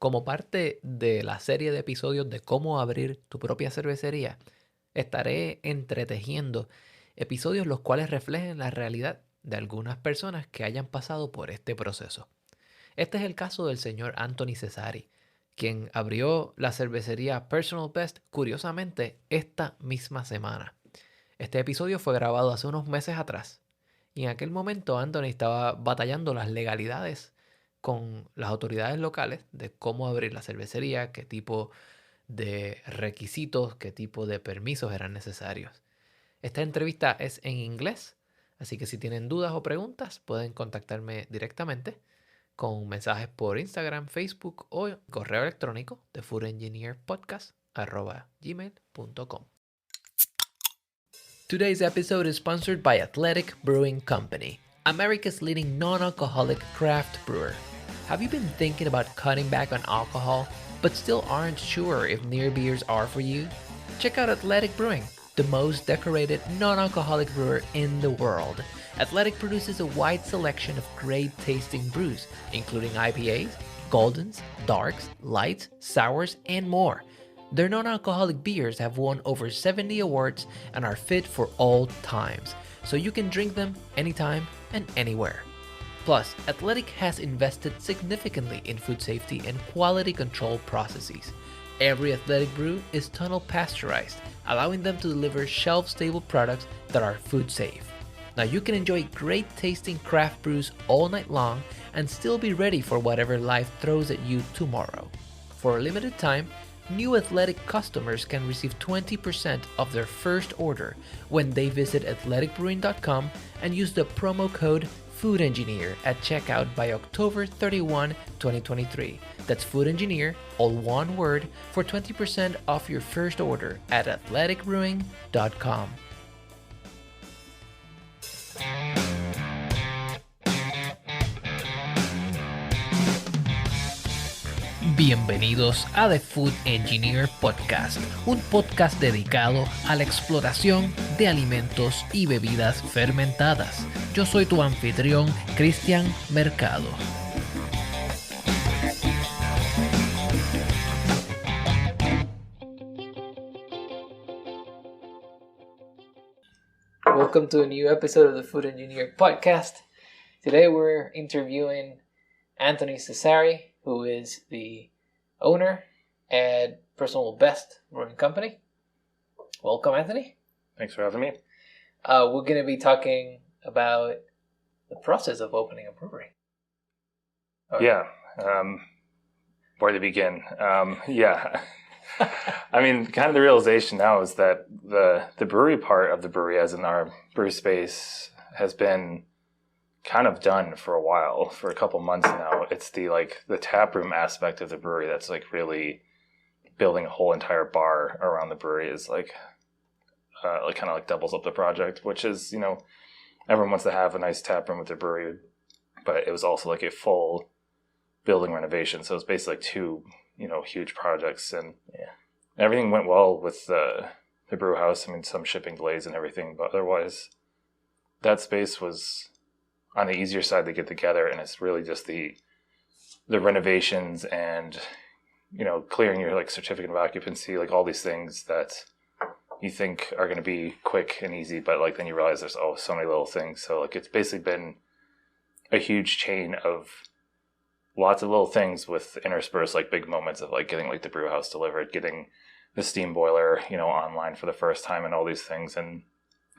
Como parte de la serie de episodios de cómo abrir tu propia cervecería, estaré entretejiendo episodios los cuales reflejen la realidad de algunas personas que hayan pasado por este proceso. Este es el caso del señor Anthony Cesari, quien abrió la cervecería Personal Best curiosamente esta misma semana. Este episodio fue grabado hace unos meses atrás y en aquel momento Anthony estaba batallando las legalidades con las autoridades locales de cómo abrir la cervecería, qué tipo de requisitos, qué tipo de permisos eran necesarios. Esta entrevista es en inglés, así que si tienen dudas o preguntas pueden contactarme directamente con mensajes por Instagram, Facebook o correo electrónico de foodengineerpodcast@gmail.com. Today's episode is sponsored by Athletic Brewing Company, America's leading non-alcoholic craft brewer. Have you been thinking about cutting back on alcohol, but still aren't sure if near beers are for you? Check out Athletic Brewing, the most decorated non-alcoholic brewer in the world. Athletic produces a wide selection of great-tasting brews, including IPAs, Goldens, Darks, Lights, Sours, and more. Their non-alcoholic beers have won over 70 awards and are fit for all times, so you can drink them anytime and anywhere. Plus, Athletic has invested significantly in food safety and quality control processes. Every Athletic brew is tunnel pasteurized, allowing them to deliver shelf-stable products that are food safe. Now you can enjoy great tasting craft brews all night long and still be ready for whatever life throws at you tomorrow. For a limited time, new Athletic customers can receive 20% of their first order when they visit athleticbrewing.com and use the promo code FoodEngineer at checkout by October 31, 2023. That's FoodEngineer, all one word, for 20% off your first order at athleticbrewing.com. Bienvenidos a The Food Engineer Podcast, un podcast dedicado a la exploración de alimentos y bebidas fermentadas. Yo soy tu anfitrión, Cristian Mercado. Welcome to a new episode of the Food Engineer Podcast. Today we're interviewing Anthony Cesari, who is the owner at Personal Best Brewing Company. Welcome, Anthony. Thanks for having me. We're going to be talking about the process of opening a brewery. Yeah. Where to begin? Yeah. I mean, kind of the realization now is that the brewery part of the brewery, as in our brew space, has been kind of done for a while, for a couple months now. It's the tap room aspect of the brewery that's really building a whole entire bar around the brewery is kind of doubles up the project, which is, everyone wants to have a nice tap room with their brewery, but it was also a full building renovation. So it's basically two, huge projects, and everything went well with the brew house. I mean, some shipping delays and everything, but otherwise that space was on the easier side to get together, and it's really just the renovations and clearing your certificate of occupancy, all these things that you think are going to be quick and easy, but then you realize there's so many little things. So it's basically been a huge chain of lots of little things with interspersed big moments of getting the brew house delivered, getting the steam boiler online for the first time, and all these things. And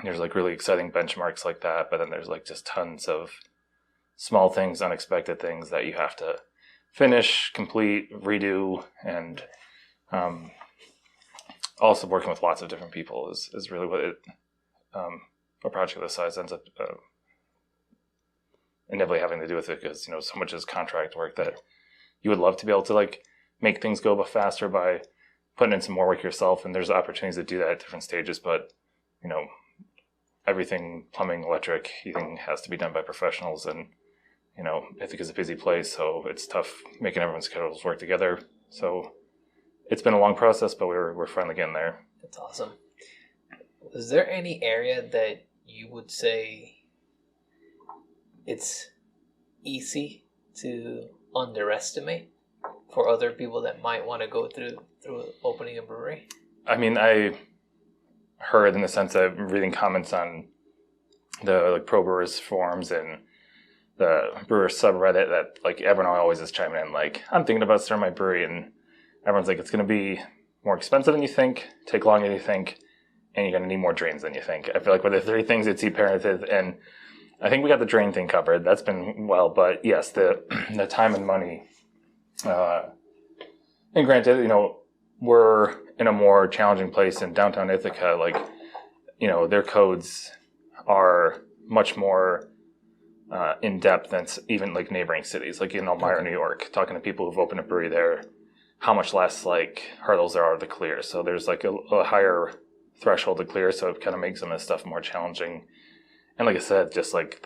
there's really exciting benchmarks like that, but then there's just tons of small things, unexpected things that you have to finish, complete, redo, and also working with lots of different people is really what a project of this size ends up inevitably having to do with it, because so much is contract work that you would love to be able to make things go faster by putting in some more work yourself, and there's opportunities to do that at different stages, but everything, plumbing, electric, heating, has to be done by professionals, and I think it's a busy place, so it's tough making everyone's schedules work together. So it's been a long process, but we're finally getting there. That's awesome. Is there any area that you would say it's easy to underestimate for other people that might want to go through opening a brewery? I mean, I heard in the sense that reading comments on the like pro brewers forums and the brewer subreddit that like everyone always is chiming in like, I'm thinking about starting my brewery, and everyone's like, it's going to be more expensive than you think, take longer than you think, and you're going to need more drains than you think. I feel like with the three things it's parented, and I think we got the drain thing covered. That's been well, but yes, the time and money. And granted, you know, we're in a more challenging place in downtown Ithaca. Like, you know, their codes are much more in depth than even like neighboring cities, like in Elmira, New York. Talking to people who've opened a brewery there, how much less like hurdles there are to clear. So there's like a higher threshold to clear, so it kind of makes some of this stuff more challenging. And like I said, just like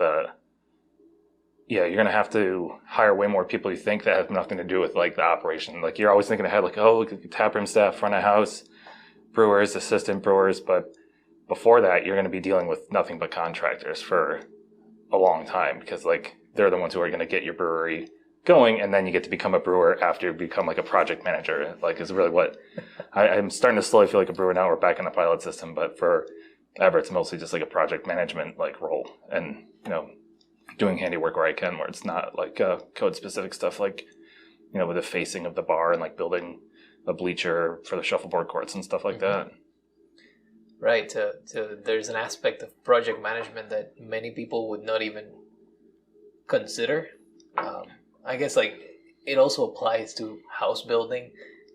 you're going to have to hire way more people you think that have nothing to do with like the operation. Like you're always thinking ahead, like, oh, look at the taproom staff, front of house, brewers, assistant brewers. But before that, you're going to be dealing with nothing but contractors for a long time, because like they're the ones who are going to get your brewery going, and then you get to become a brewer after you become like a project manager. Like is really what I'm starting to slowly feel like a brewer now. We're back in the pilot system, but for ever it's mostly just like a project management like role, and you know, doing handiwork where I can, where it's not like code specific stuff, like, you know, with the facing of the bar and like building a bleacher for the shuffleboard courts and stuff like that. Right. There's an aspect of project management that many people would not even consider. I guess like it also applies to house building.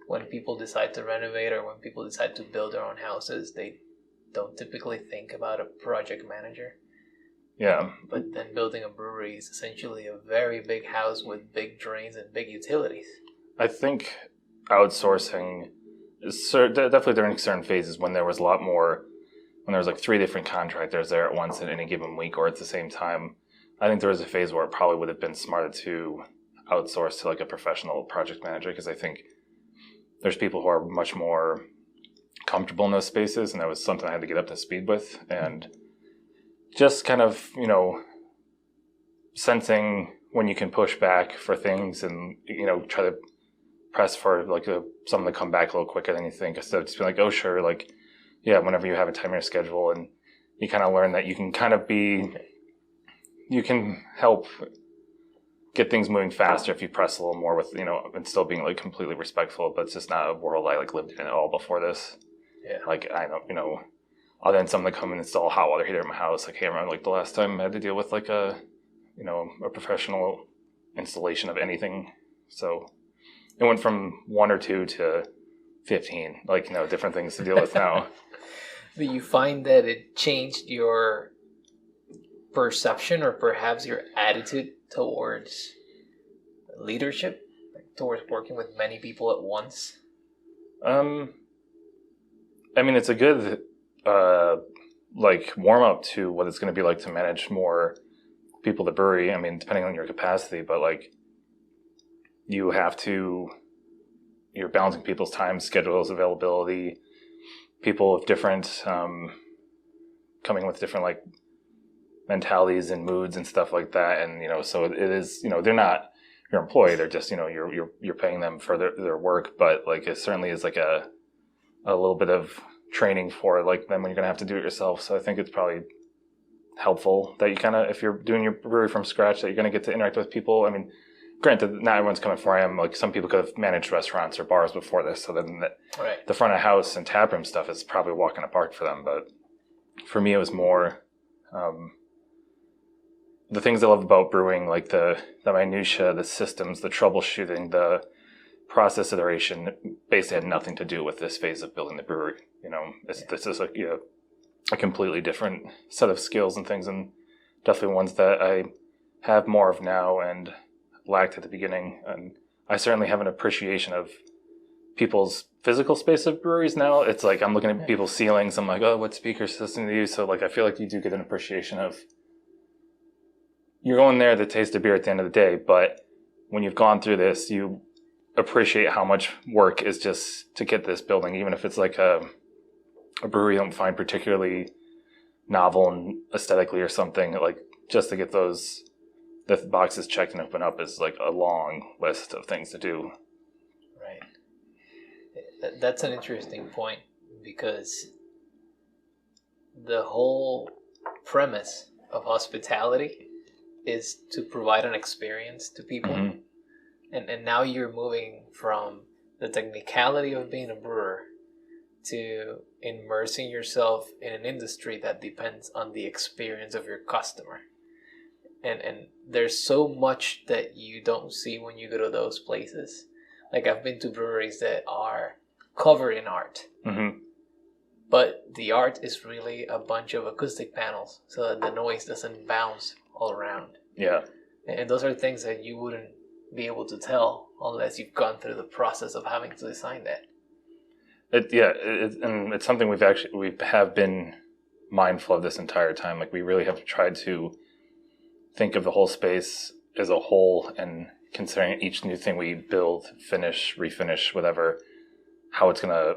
When people decide to renovate or when people decide to build their own houses, they don't typically think about a project manager. Yeah. But then building a brewery is essentially a very big house with big drains and big utilities. I think outsourcing is definitely during certain phases when there was a lot more, when there was like 3 different contractors there at once at any given week or at the same time. I think there was a phase where it probably would have been smarter to outsource to like a professional project manager, because I think there's people who are much more comfortable in those spaces, and that was something I had to get up to speed with. And just kind of, you know, sensing when you can push back for things and, you know, try to press for like something to come back a little quicker than you think, instead of just being like, oh, sure, like, yeah, whenever you have a time in your schedule. And you kind of learn that you can kind of you can help get things moving faster if you press a little more with, you know, and still being like completely respectful. But it's just not a world I like lived in at all before this. Yeah. Like, I don't, you know, other than someone to come and install a hot water heater in my house, I can't remember like the last time I had to deal with like a professional installation of anything. So it went from 1 or 2 to 15, like, you know, different things to deal with now. Do you find that it changed your perception or perhaps your attitude towards leadership, like towards working with many people at once? I mean, it's a good like warm up to what it's going to be like to manage more people at the brewery. I mean, depending on your capacity, but like you're balancing people's time schedules, availability, people of different coming with different like mentalities and moods and stuff like that. And, you know, so it is, you know, they're not your employee, they're just, you know, you're paying them for their work, but like it certainly is like a little bit of training for like then when you're gonna have to do it yourself. So I think it's probably helpful that you kind of, if you're doing your brewery from scratch, that you're gonna get to interact with people. I mean, granted, not everyone's coming from where I am. Like some people could have managed restaurants or bars before this, so then the front of house and taproom stuff is probably a walk in the park for them. But for me, it was more the things I love about brewing, like the minutia, the systems, the troubleshooting, the process iteration, basically had nothing to do with this phase of building the brewery. You know, this is like, you know, a completely different set of skills and things, and definitely ones that I have more of now and lacked at the beginning. And I certainly have an appreciation of people's physical space of breweries now. It's like I'm looking at people's ceilings. I'm like, oh, what speaker system do you use? So like I feel like you do get an appreciation of, you're going there to taste a beer at the end of the day, but when you've gone through this, you appreciate how much work is just to get this building, even if it's like a brewery you don't find particularly novel and aesthetically or something. Like just to get the boxes checked and open up is like a long list of things to do That's an interesting point because the whole premise of hospitality is to provide an experience to people. Mm-hmm. And now you're moving from the technicality of being a brewer to immersing yourself in an industry that depends on the experience of your customer. And there's so much that you don't see when you go to those places. Like, I've been to breweries that are covered in art. Mm-hmm. But the art is really a bunch of acoustic panels so that the noise doesn't bounce all around. Yeah. And those are things that you wouldn't be able to tell unless you've gone through the process of having to design that. And it's something we have been mindful of this entire time. Like, we really have tried to think of the whole space as a whole, and considering each new thing we build, finish, refinish, whatever, how it's gonna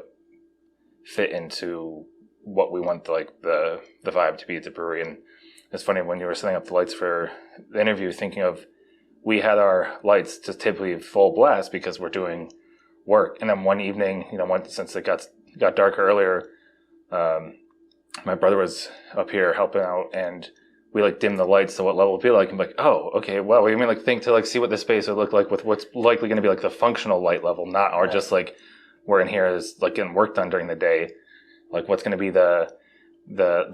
fit into what we want the vibe to be at the brewery. And it's funny, when you were setting up the lights for the interview, thinking of, we had our lights just typically full blast because we're doing work. And then one evening, since it got dark earlier, my brother was up here helping out, and we dimmed the lights to what level it'd be like. I'm like, oh, okay, well, we mean think to see what the space would look like with what's likely going to be the functional light level, not our just we're in here is getting work done during the day. What's going to be the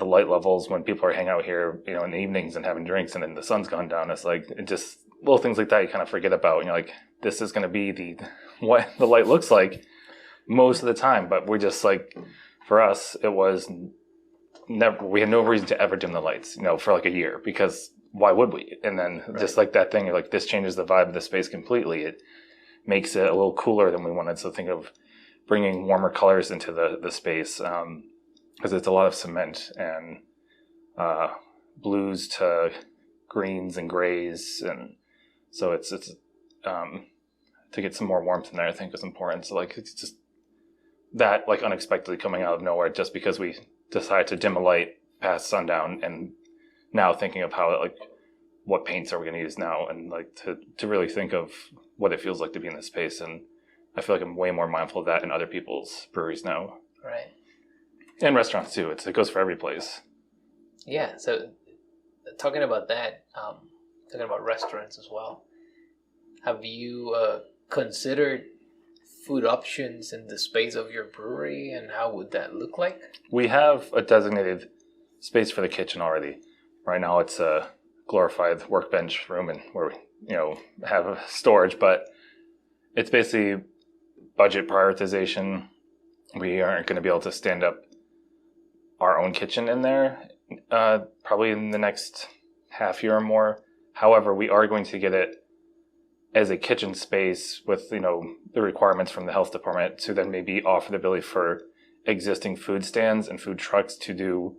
light levels when people are hanging out here, in the evenings and having drinks, and then the sun's gone down. It's it just little things like that you kind of forget about. And you're this is going to be what the light looks like most of the time. But we just for us, it was never, we had no reason to ever dim the lights, for a year, because why would we? And then just that thing, you're this changes the vibe of the space completely. It makes it a little cooler than we wanted. So think of bringing warmer colors into the space, because it's a lot of cement and blues to greens and grays, and so it's to get some more warmth in there, I think, is important. So it's just that unexpectedly coming out of nowhere, just because we decided to dim a light past sundown, and now thinking of how what paints are we going to use now, and to really think of what it feels like to be in this space. And I feel I'm way more mindful of that in other people's breweries now. Right. And restaurants too. It goes for every place. Yeah. So talking about that, talking about restaurants as well, have you considered food options in the space of your brewery, and how would that look like? We have a designated space for the kitchen already. Right now it's a glorified workbench room, and where we have storage, but it's basically budget prioritization. We aren't going to be able to stand up our own kitchen in there probably in the next half year or more. However, we are going to get it as a kitchen space with the requirements from the health department to then maybe offer the ability for existing food stands and food trucks to do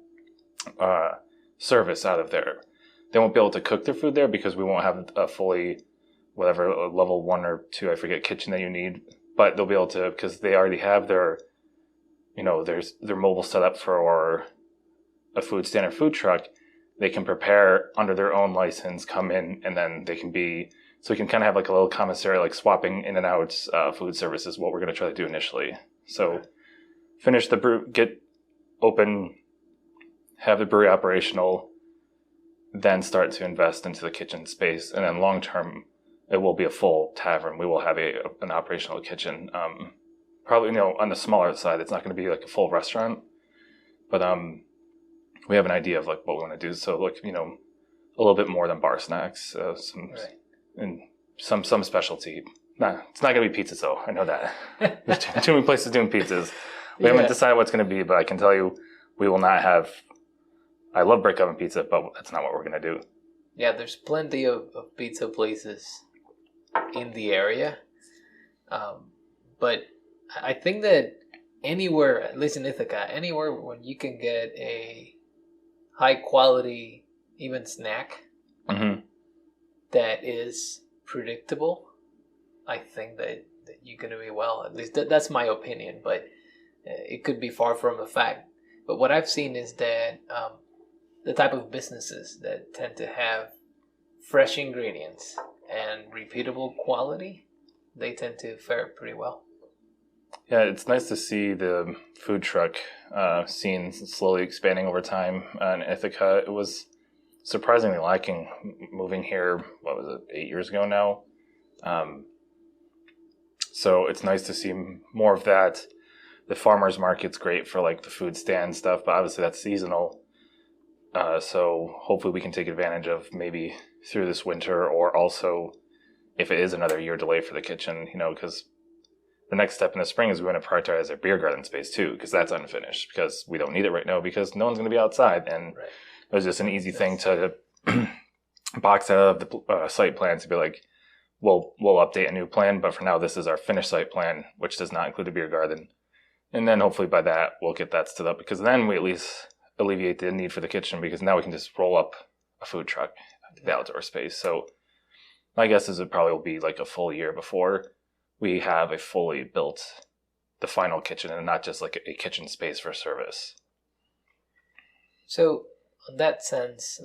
service out of there. They won't be able to cook their food there because we won't have a fully level 1 or 2, I forget, kitchen that you need. But they'll be able to, because they already have their mobile setup for a food stand or food truck. They can prepare under their own license, come in, and then they can be, so we can kind of have a little commissary, swapping in and out food services, what we're going to try to do initially. So finish the brew, get open, have the brewery operational, then start to invest into the kitchen space. And then long term, it will be a full tavern. We will have an operational kitchen. Probably, on the smaller side, it's not going to be a full restaurant, but we have an idea of what we want to do. So a little bit more than bar snacks, and some specialty. Nah, it's not going to be pizzas though. I know that. There's too many places doing pizzas. We haven't decided what's going to be, but I can tell you, we will not have. I love brick oven pizza, but that's not what we're going to do. Yeah, there's plenty of pizza places in the area, but I think that anywhere, at least in Ithaca, anywhere when you can get a high quality, even snack that is predictable, I think that you're going to be well. At least that's my opinion, but it could be far from a fact. But what I've seen is that the type of businesses that tend to have fresh ingredients and repeatable quality, they tend to fare pretty well. Yeah, it's nice to see the food truck scene slowly expanding over time in Ithaca. It was surprisingly lacking moving here, what was it, 8 years ago now? So it's nice to see more of that. The farmer's market's great for like the food stand stuff, but obviously that's seasonal. So hopefully we can take advantage of maybe through this winter, or also if it is another year delay for the kitchen, because the next step in the spring is we want to prioritize our beer garden space too, because that's unfinished, because we don't need it right now because no one's going to be outside. And Right. it was just an easy thing to box out of the site plan to be like, we'll update a new plan, but for now this is our finished site plan, which does not include a beer garden. And then hopefully by that we'll get that stood up, because then we at least alleviate the need for the kitchen, because now we can just roll up a food truck to the outdoor space. So my guess is it probably will be like a full year before we have a fully built, the final kitchen, and not just like a kitchen space for service. So, in that sense,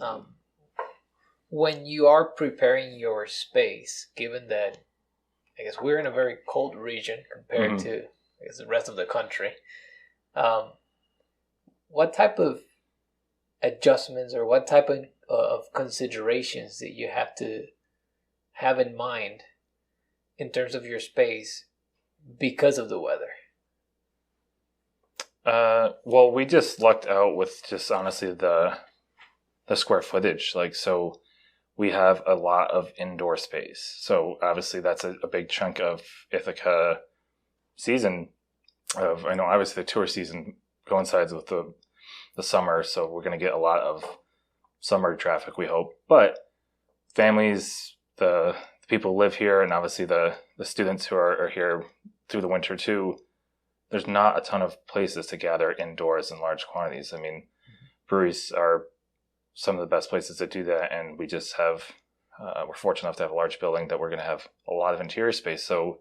when you are preparing your space, given that I guess we're in a very cold region compared to I guess the rest of the country, what type of adjustments or what type of considerations that you have to have in mind in terms of your space because of the weather? Well, we just lucked out with just honestly the square footage. Like, so we have a lot of indoor space. So obviously that's a big chunk of Ithaca season. I know obviously the tour season coincides with the summer, so we're going to get a lot of summer traffic, we hope. But families, the people who live here, and obviously the students who are here through the winter too, there's not a ton of places to gather indoors in large quantities. I mean, breweries are some of the best places to do that, and we just have, we're fortunate enough to have a large building that we're going to have a lot of interior space. So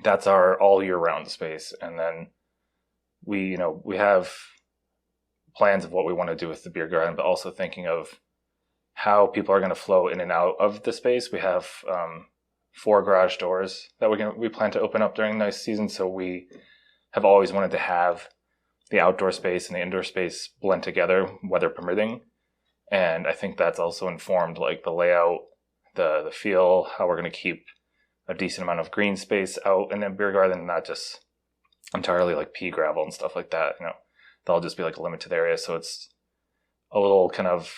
that's our all year round space. And then we have plans of what we want to do with the beer garden, but also thinking of how people are going to flow in and out of the space. We have 4 garage doors that we plan to open up during the nice season. So we have always wanted to have the outdoor space and the indoor space blend together, weather permitting. And I think that's also informed like the layout, the feel, how we're going to keep a decent amount of green space out in the beer garden, not just entirely like pea gravel and stuff like that. That'll just be like a limited area. So it's a little kind of,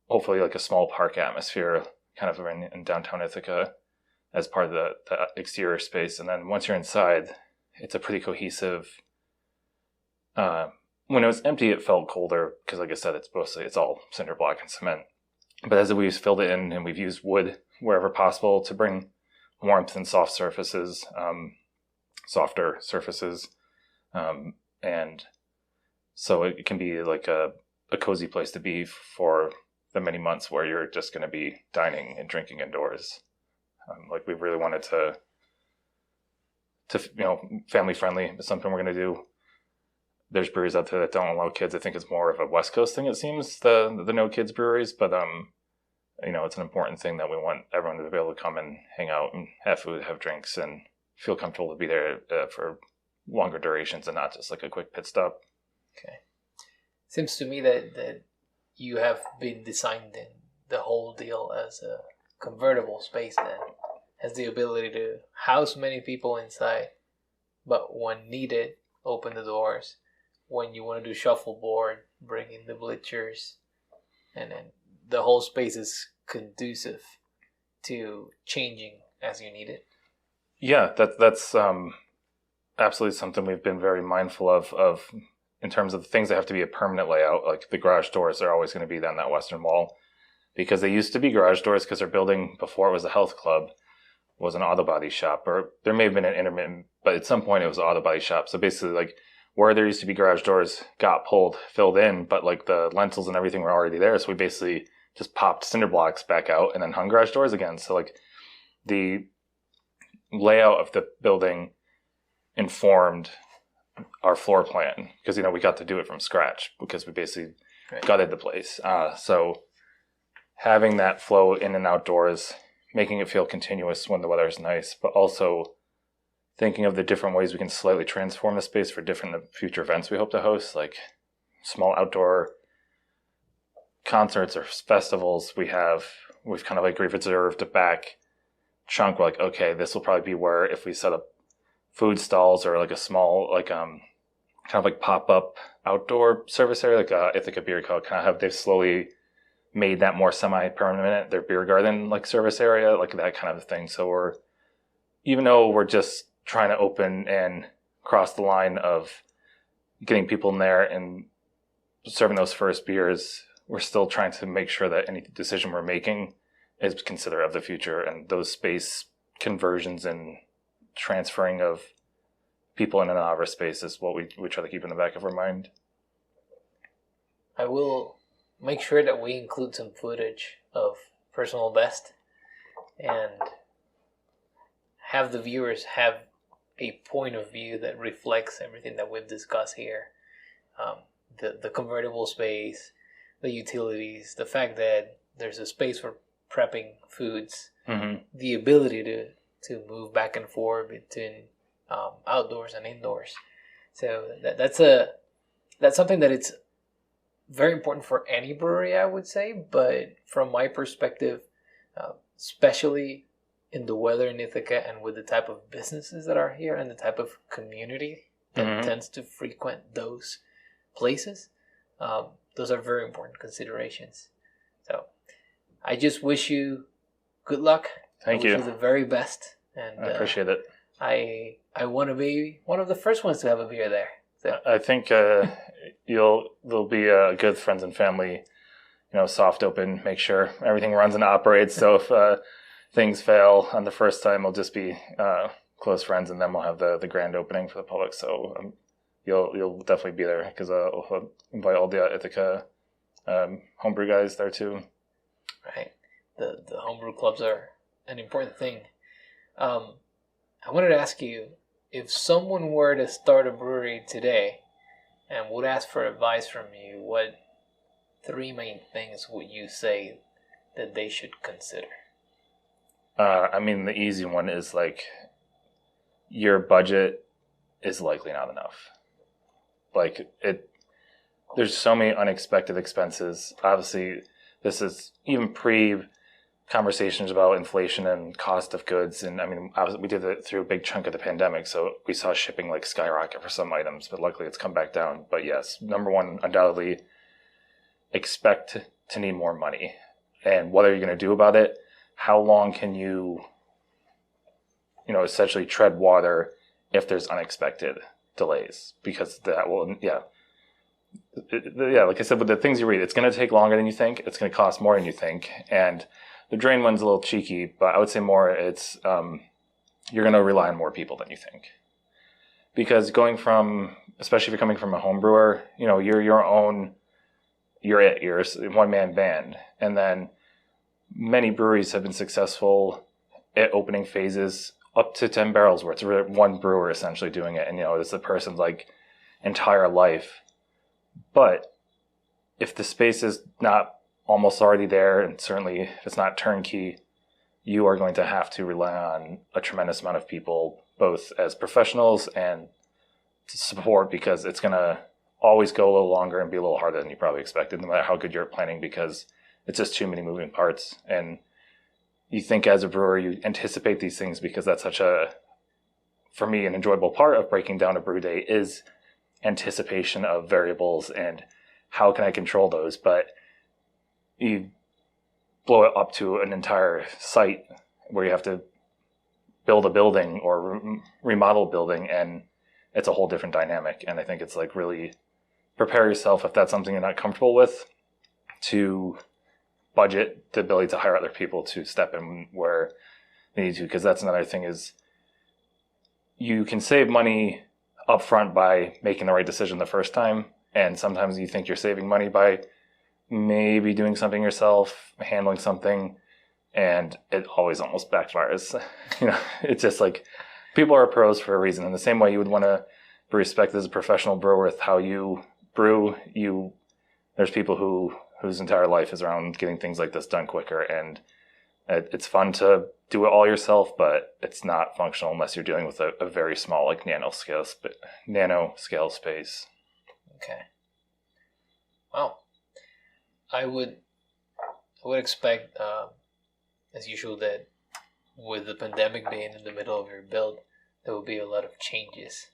hopefully like a small park atmosphere kind of in downtown Ithaca as part of the exterior space. And then once you're inside, it's a pretty cohesive. When it was empty, it felt colder because, like I said, it's all cinder block and cement. But as we've filled it in and we've used wood wherever possible to bring warmth and softer surfaces, and so it can be like a cozy place to be for the many months where you're just going to be dining and drinking indoors. Like we really wanted to family friendly is something we're going to do. There's breweries out there that don't allow kids. I think it's more of a West Coast thing, it seems, the no kids breweries. But it's an important thing that we want everyone to be able to come and hang out and have food, have drinks, and feel comfortable to be there for longer durations and not just like a quick pit stop. Okay. Seems to me that you have been designing the whole deal as a convertible space that has the ability to house many people inside, but when needed, open the doors. When you want to do shuffleboard, bring in the bleachers, and then the whole space is conducive to changing as you need it. Yeah, that's absolutely something we've been very mindful of in terms of the things that have to be a permanent layout. Like the garage doors are always going to be on that western wall, because they used to be garage doors because their building before it was a health club was an auto body shop, or there may have been an intermittent, but at some point it was an auto body shop. So basically, like where there used to be garage doors got filled in, but like the lentils and everything were already there. So we basically just popped cinder blocks back out and then hung garage doors again. So like the layout of the building informed our floor plan, because we got to do it from scratch because we basically gutted the place. So having that flow in and outdoors, making it feel continuous when the weather is nice, but also thinking of the different ways we can slightly transform the space for different future events we hope to host, like small outdoor concerts or festivals. We've kind of like reserved a back chunk. We're like, okay, this will probably be where if we set up food stalls or like a small like kind of like pop-up outdoor service area, like Ithaca Beer Co. kind of have, they've slowly made that more semi-permanent, their beer garden like service area, like that kind of thing. So even though we're just trying to open and cross the line of getting people in there and serving those first beers, we're still trying to make sure that any decision we're making is considerate of the future, and those space conversions and transferring of people in and out of our space is what we try to keep in the back of our mind. I will make sure that we include some footage of Personal Best and have the viewers have a point of view that reflects everything that we've discussed here. The convertible space, the utilities, the fact that there's a space for prepping foods, the ability to move back and forth between outdoors and indoors. So that's something that it's very important for any brewery, I would say. But from my perspective, especially in the weather in Ithaca and with the type of businesses that are here and the type of community that tends to frequent those places, those are very important considerations. So I just wish you good luck. Thank you. I wish you the very best. And I appreciate it. I want to be one of the first ones to have a beer there. So. I think they'll be good friends and family, soft open, make sure everything runs and operates. So if things fail on the first time, we'll just be close friends, and then we'll have the grand opening for the public. So you'll definitely be there, because we'll invite all the Ithaca homebrew guys there too. Right. The homebrew clubs are an important thing. I wanted to ask you, if someone were to start a brewery today and would ask for advice from you, what 3 main things would you say that they should consider? The easy one is like, your budget is likely not enough. There's so many unexpected expenses. Obviously, this is even conversations about inflation and cost of goods. And obviously we did it through a big chunk of the pandemic, so we saw shipping like skyrocket for some items, but luckily it's come back down. But yes, number one, undoubtedly expect to need more money. And what are you going to do about it? How long can you, essentially tread water if there's unexpected delays? Because that will, like I said, with the things you read, it's going to take longer than you think. It's going to cost more than you think. And the drain one's a little cheeky, but I would say more it's you're going to rely on more people than you think. Because especially if you're coming from a home brewer, you're your own, you're a one-man band. And then many breweries have been successful at opening phases up to 10 barrels, where it's one brewer essentially doing it. And, it's the person's like entire life. But if the space is not almost already there, and certainly if it's not turnkey, you are going to have to rely on a tremendous amount of people, both as professionals and to support, because it's going to always go a little longer and be a little harder than you probably expected, no matter how good you're at planning, because it's just too many moving parts. And you think as a brewer, you anticipate these things, because that's such for me, an enjoyable part of breaking down a brew day is anticipation of variables and how can I control those. But you blow it up to an entire site where you have to build a building or remodel a building, and it's a whole different dynamic. And I think it's like, really prepare yourself, if that's something you're not comfortable with, to budget the ability to hire other people to step in where they need to. Because that's another thing, is you can save money up front by making the right decision the first time. And sometimes you think you're saving money by maybe doing something yourself, handling something, and it always almost backfires. It's just like, people are pros for a reason. In the same way you would want to be respected as a professional brewer with how you brew, there's people whose entire life is around getting things like this done quicker. And it's fun to do it all yourself, but it's not functional unless you're dealing with a very small, like nanoscale space. Okay. Wow. I would expect, as usual, that with the pandemic being in the middle of your build, there will be a lot of changes.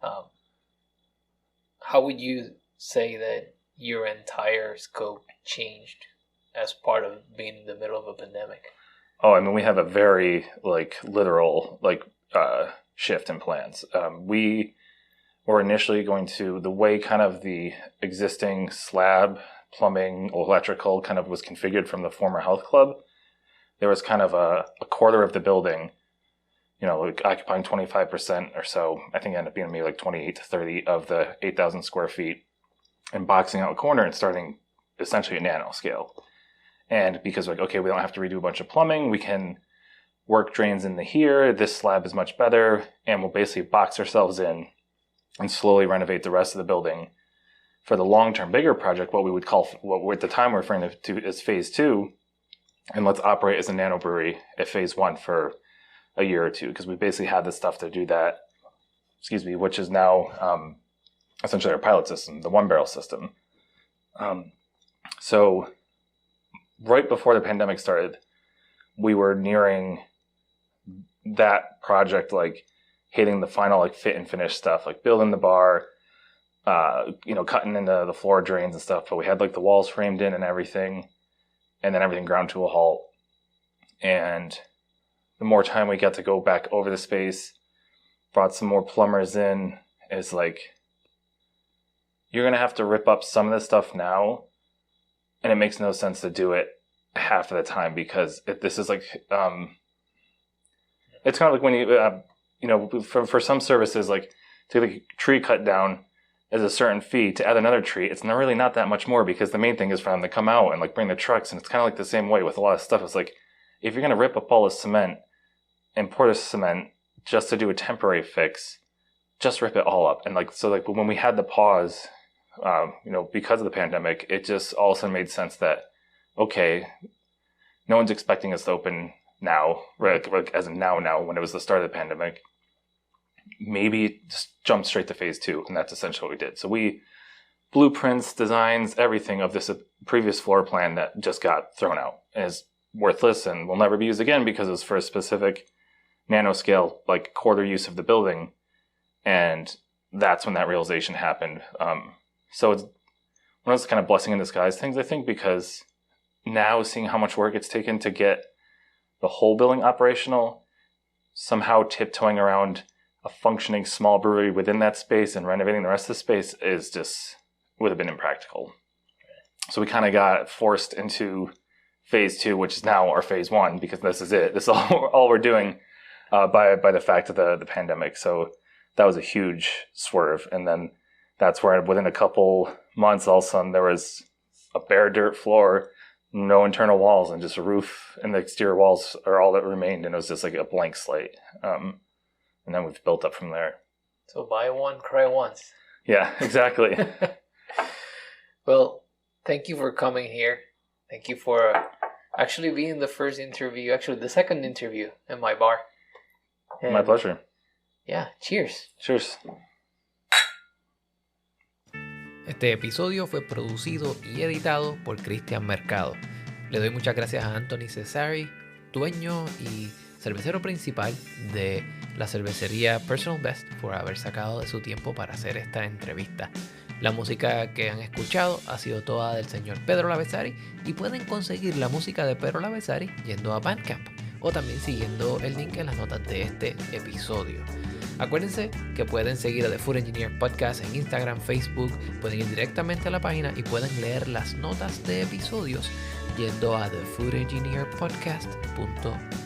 How would you say that your entire scope changed as part of being in the middle of a pandemic? Oh, I mean, we have a very literal shift in plans. We were initially going to, the way kind of the existing slab, plumbing, electrical kind of was configured from the former health club. There was kind of a quarter of the building, occupying 25% or so. I think it ended up being maybe like 28 to 30 of the 8,000 square feet, and boxing out a corner and starting essentially at nanoscale. And because we don't have to redo a bunch of plumbing, we can work drains into here. This slab is much better, and we'll basically box ourselves in and slowly renovate the rest of the building. For the long-term bigger project, what we're at the time referring to as phase 2, and let's operate as a nano brewery at phase 1 for a year or two, because we basically had the stuff to do that, which is now essentially our pilot system, the 1-barrel system. So right before the pandemic started, we were nearing that project, hitting the final fit and finish stuff, building the bar, cutting into the floor drains and stuff. But we had the walls framed in and everything, and then everything ground to a halt. And the more time we got to go back over the space, brought some more plumbers in, is you're going to have to rip up some of this stuff now, and it makes no sense to do it half of the time, because this is it's kind of like when you, for some services, to the tree cut down is a certain fee. To add another tree, it's really not that much more, because the main thing is for them to come out and bring the trucks. And it's kind of the same way with a lot of stuff. It's if you're going to rip up all the cement and pour the cement just to do a temporary fix, just rip it all up. And when we had the pause, because of the pandemic, it just all of a sudden made sense that, okay, no one's expecting us to open now, right? As in now, when it was the start of the pandemic. Maybe just jump straight to phase 2, and that's essentially what we did. So we blueprints, designs, everything of this previous floor plan that just got thrown out and is worthless and will never be used again, because it was for a specific nanoscale, quarter use of the building. And that's when that realization happened. So it's one of those kind of blessing in disguise things, I think, because now seeing how much work it's taken to get the whole building operational, somehow tiptoeing around a functioning small brewery within that space and renovating the rest of the space would have been impractical. So we kind of got forced into phase 2, which is now our phase 1, because this is it. This is all we're doing by the fact of the pandemic. So that was a huge swerve. And then that's where within a couple months, all of a sudden there was a bare dirt floor, no internal walls, and just a roof, and the exterior walls are all that remained. And it was just a blank slate. And then we've built up from there. So buy one, cry once. Yeah, exactly. Well, thank you for coming here. Thank you for actually being the second interview in my bar. And my pleasure. Yeah, cheers. Cheers. Este episodio fue producido y editado por Cristian Mercado. Le doy muchas gracias a Anthony Cesari, dueño y cervecero principal de la cervecería Personal Best, por haber sacado de su tiempo para hacer esta entrevista. La música que han escuchado ha sido toda del señor Pedro Lavesari, y pueden conseguir la música de Pedro Lavesari yendo a Bandcamp o también siguiendo el link en las notas de este episodio. Acuérdense que pueden seguir a The Food Engineer Podcast en Instagram, Facebook, pueden ir directamente a la página y pueden leer las notas de episodios yendo a thefoodengineerpodcast.com.